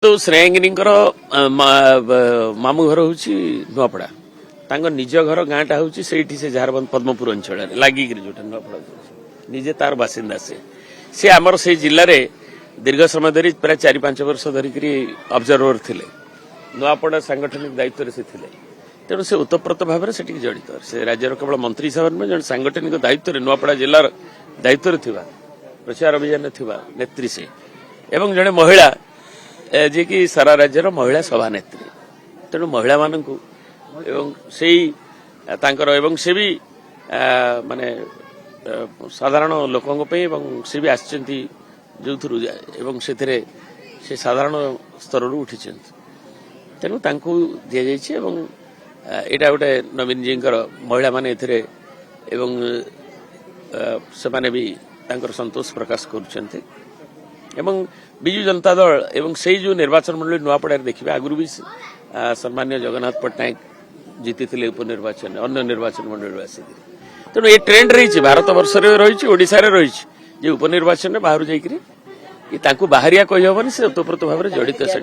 तो श्रेयांगिनीଙ୍କର मामू घर हूँ नुआपड़ा निज घर गाँटा हूँ से झारबंद पद्मपुर अंचल लगिक जो नुआपड़ा निजे तार बासिंदा से आमर से जिले में दीर्घ समय धरी प्राय 4-5 वर्ष धरिक ऑब्जर्वर थिले नुआपड़ा सांगठनिक दायित्व से थिले तेणु से ओतप्रोत भाव से जड़ित से राज्यर केवल मंत्री हिसाब में जन सांगठनिक दायित्व नुआपड़ा जिलार दायित्व थिबा प्रचार अभियान थिबा नेत्री से एवं जड़े महिला जे कि सारा राज्यर महिला सभानेत्री तेणु महिला मानू से भी माने साधारण लोकों से भी आसचंती जो थ्रु से साधारण स्तर उठी तेणु तांको दि जाइए एटा गोटे नवीन जी महिला माने एवं से माने भी तांकर संतोष प्रकाश करुछंती एवं विजु जनता दल एवं से जो निर्वाचन मंडली नुआपड़ा देखिए आगुरी भी सम्मान्य जगन्नाथ पट्टनायक जीति उपनिर्वाचन अन्य निर्वाचन मंडली आसिक तेणु ये ट्रेंड रही भारत वर्ष रही ओडिशा रही उपनिर्वाचन बाहर जाकि बाहरिया कही हेनी से ओतप्रोत भाव जड़ित से